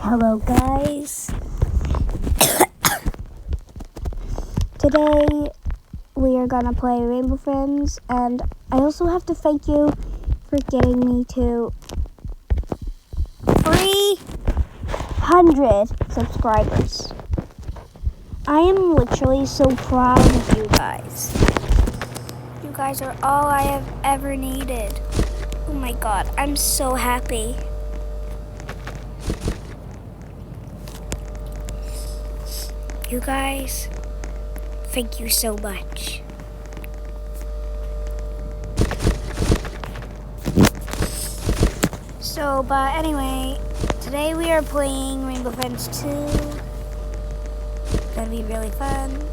Hello guys. Today we are gonna play Rainbow Friends, and I also have to thank you for getting me to 300 subscribers. I am literally so proud of you guys. You guys are all I have ever needed. Oh my god, I'm so happy. You guys, thank you so much. But anyway, today we are playing Rainbow Friends 2. It's gonna be really fun.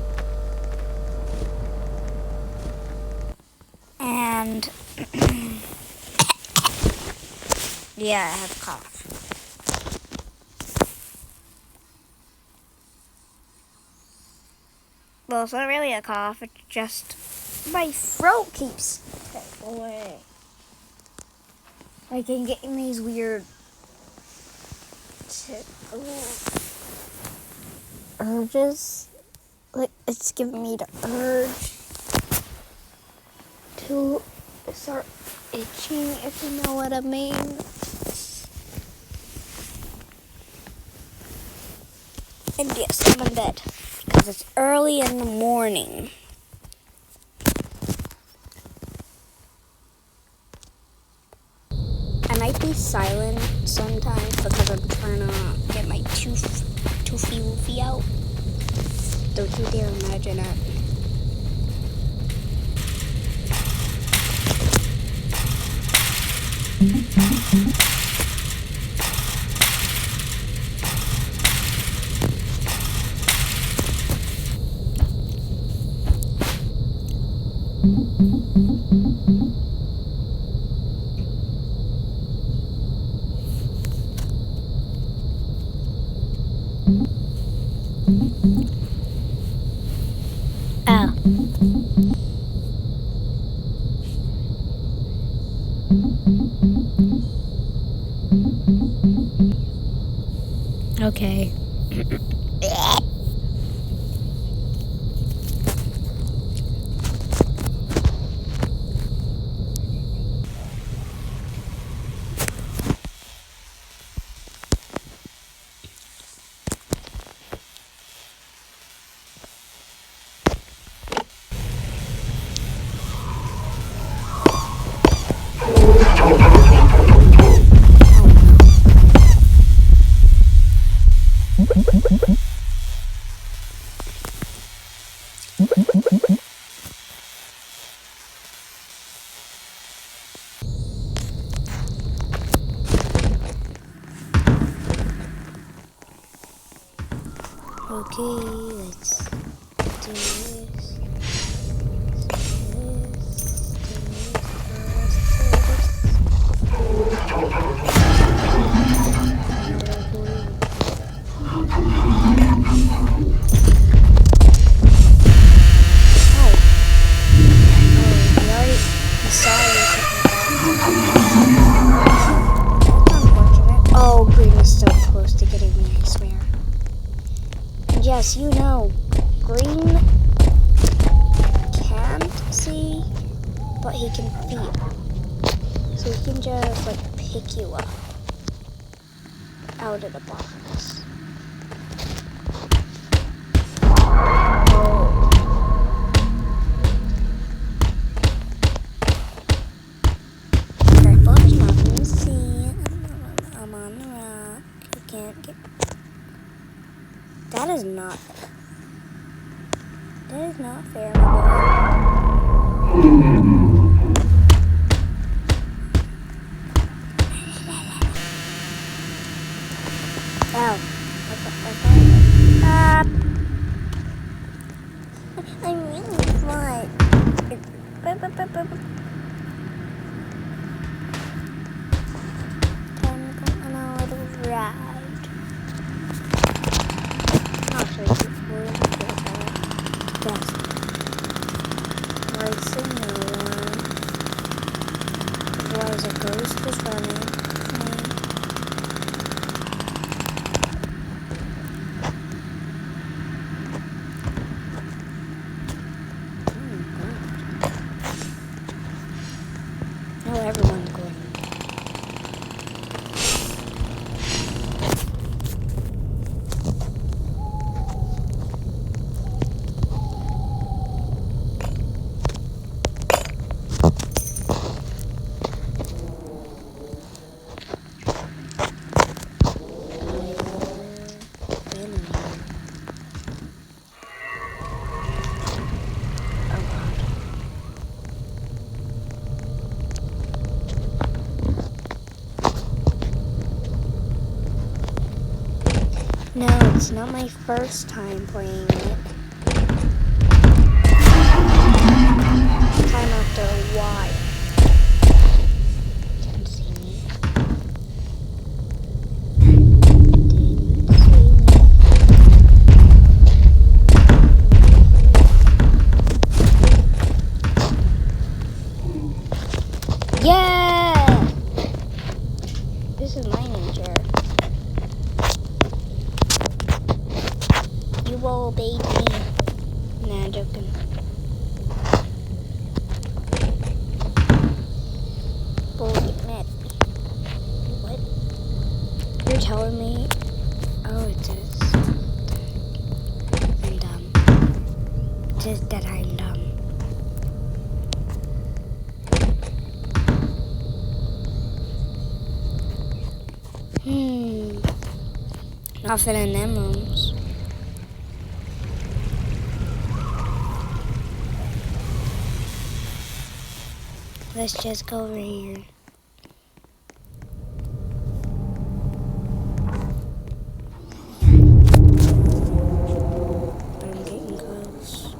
And yeah, I have a cough. Well, it's not really a cough, it's just my throat keeps away. Like I'm getting these weird urges. Like it's giving me the urge to start itching, if you know what I mean. And yes, I'm in bed because it's early in the morning. I might be silent sometimes because I'm trying to get my toothy woofy out. Don't you dare imagine it. Okay. Okay, let's do this. Oh, green is so close to getting me, I swear. Yes, you know, green can't see, but he can feel. So he can just like pick you up out of the box. Purple is nothing to see. I'm on the rock. You can't get. That is not fair. That is not fair, my boy. Oh. I'm really fun. Time to go on a little ride. Actually, we're going to get best. Racing no one. Otherwise, a ghost is running. No, it's not my first time playing it. Time after a while. Didn't see me. Yeah! This is my nature. You will obey me. Nah, joking. But we'll get mad at me. What? You're telling me? Oh, it says I'm dumb. It says that I'm dumb. Nothing in them rooms. Let's just go over here. I'm getting close.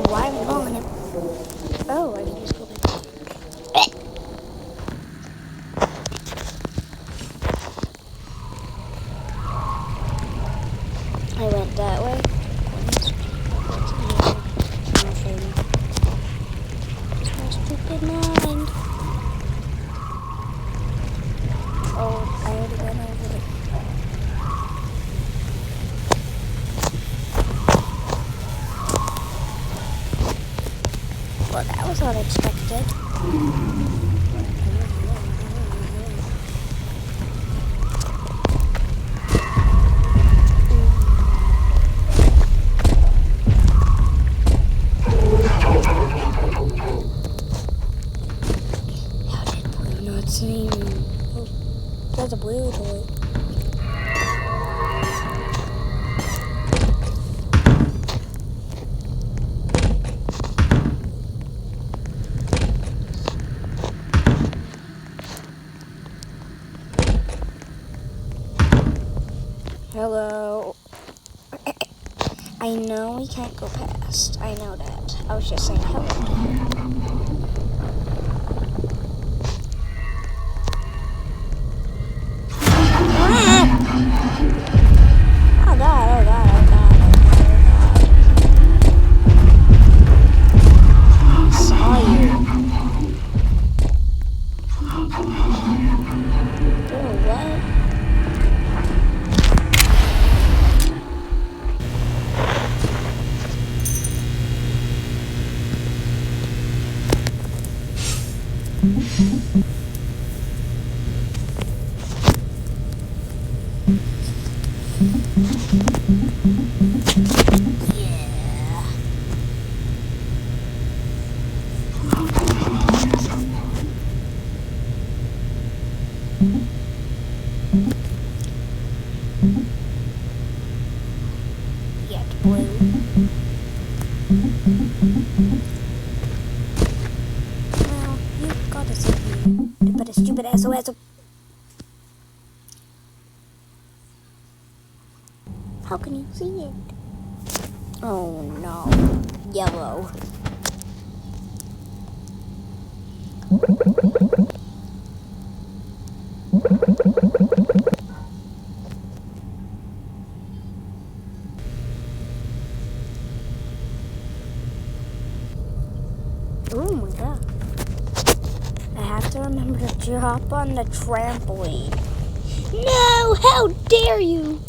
Why am I going in? Oh, I can just go back. I went that way. Nothing. Just my stupid mind. Oh, I already went over it. Well, that was unexpected. How did Blue not see me? Oh, that's a blue toy. Hello. I know we can't go past. I know that. I was just saying hello. Oh God, oh God, oh God, oh God, oh God. I saw you. Doing what? Yeah, it's blue. Well, you gotta see me. To put a stupid SOS. How can you see it? Oh no. Yellow. Oh my God. I have to remember to drop on the trampoline. No! How dare you!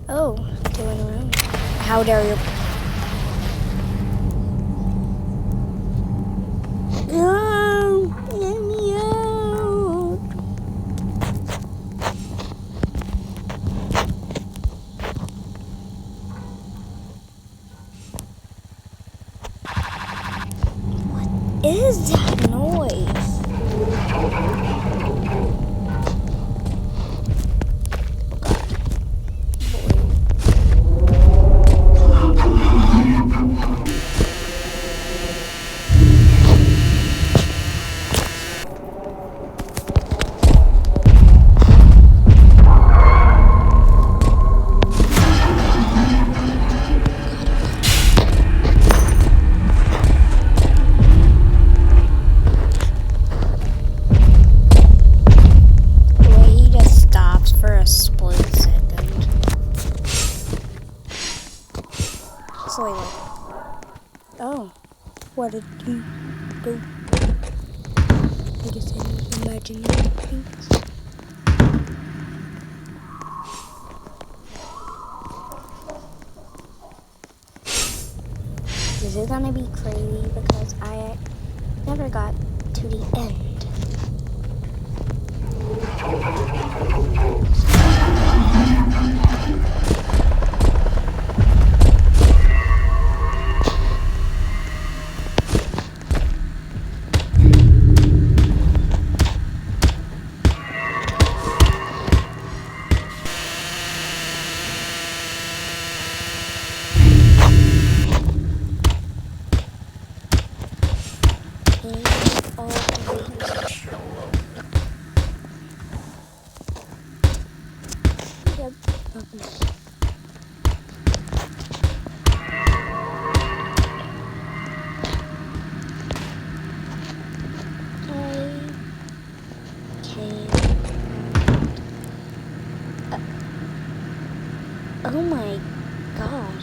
Oh, two in a row. How dare you? No, let me out. Where did you go? I guess I was imagining things. This is gonna be crazy because I never got to the end. Oh my god,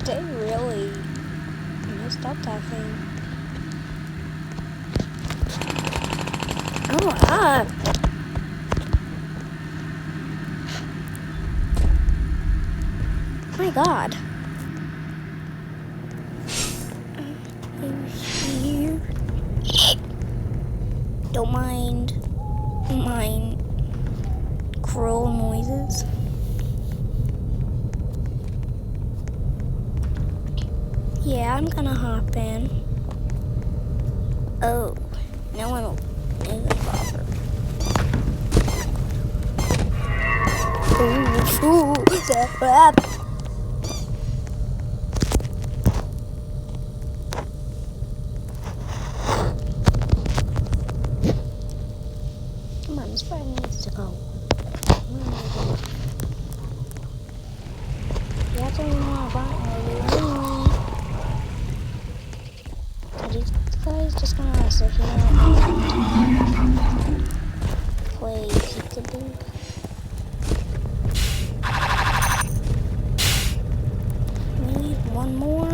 they really messed up that thing. Oh, my god. Here. Don't mind my cruel noises. Yeah, I'm gonna hop in. Oh, no one will bother. Ooh, come on, this friend needs to go. That's only one button anyway. So these guys just gonna sit here and play peekaboo. We need one more.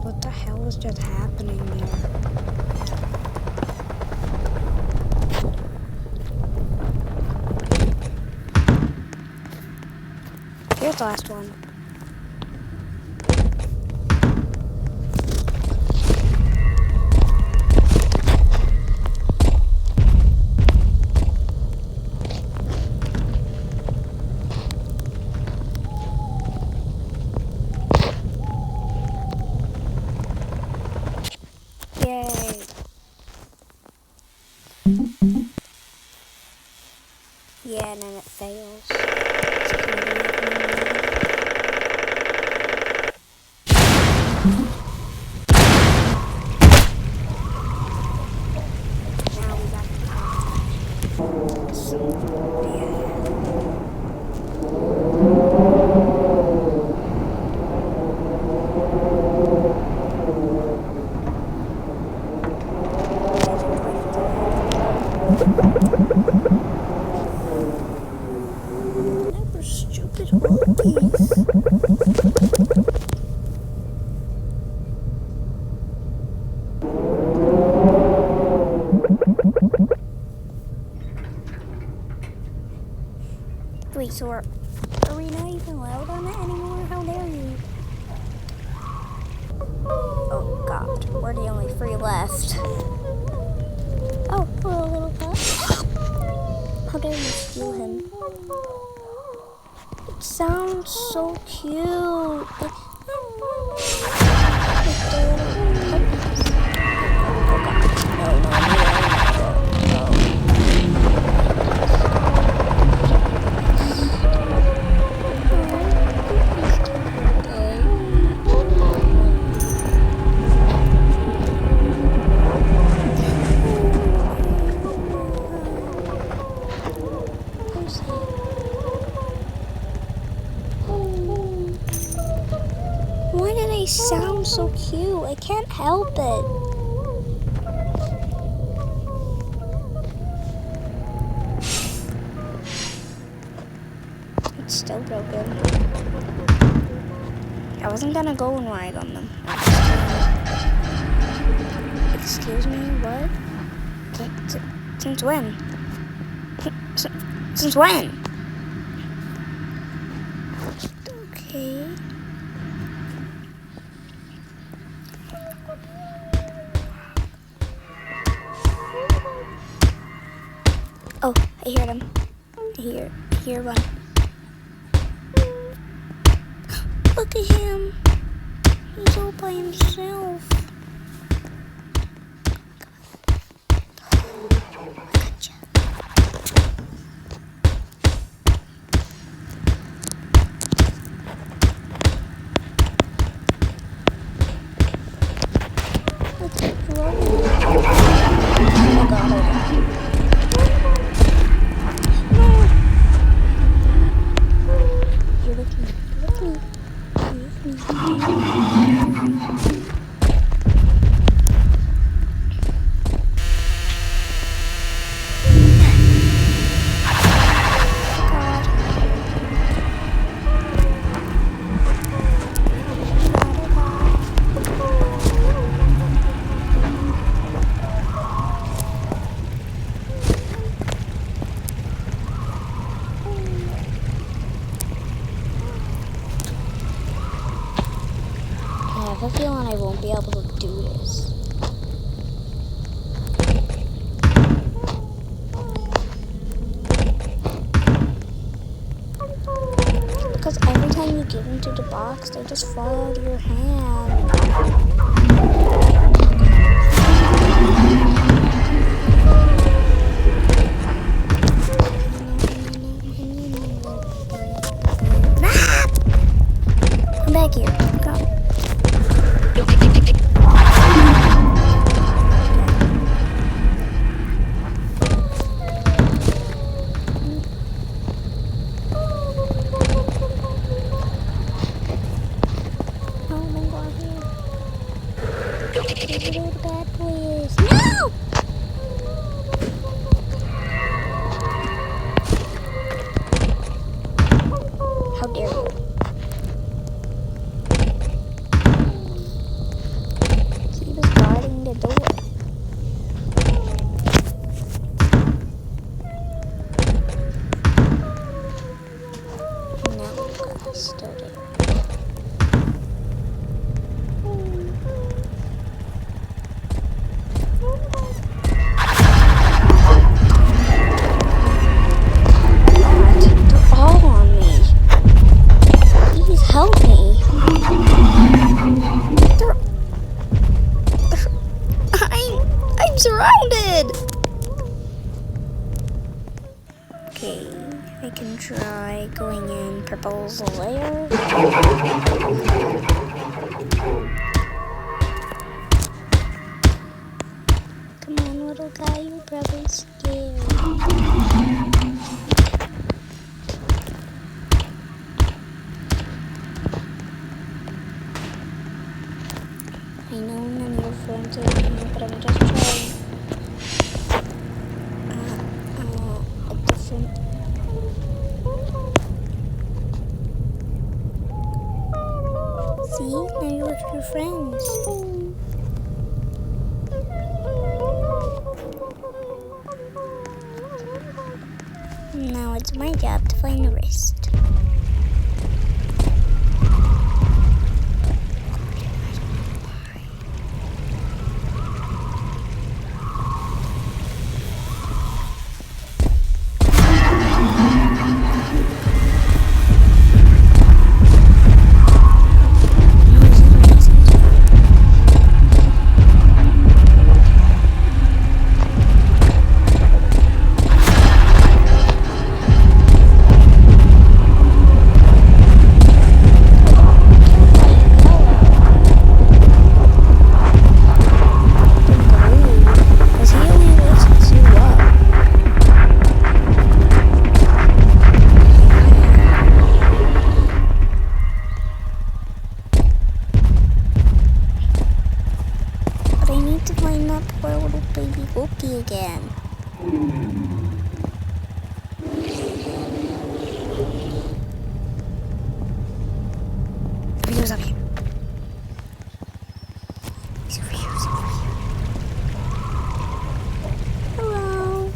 What the hell is just happening here? Here's the last one. Yay. Yeah, and then it fails. Now we got never stupid monkeys. Wait, so are we not even allowed on it anymore? How dare you? Oh god, we're the only three left. Oh, hello, little pup. How dare you steal him? It sounds so cute. Why do they sound so cute? I can't help it. It's still broken. I wasn't gonna go and ride on them. Excuse me, what? Since when? Since when? Okay. Oh, I hear them. I hear one. Look at him. He's all by himself. Gotcha. Let's keep rolling. Oh my god, you're looking. I have a feeling I won't be able to do this. Because every time you get into the box, they just fall out of your hand. Come back here. Come. No! How dare you? He was guarding the door. No, guys, still there. Surrounded! Okay, I can try going in Purple's lair. Come on, little guy, you're probably scared. I know none of your friends are in here, but I'm just trying. A different. See? Now you're with your friends. Now it's my job to find the rest. Again. He's over here. He's over here. Hello.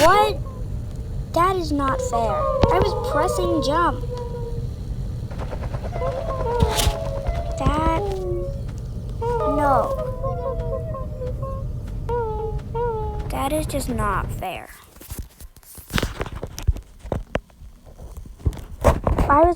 What? That is not fair. I was pressing jump. That... No. That is just not fair. I was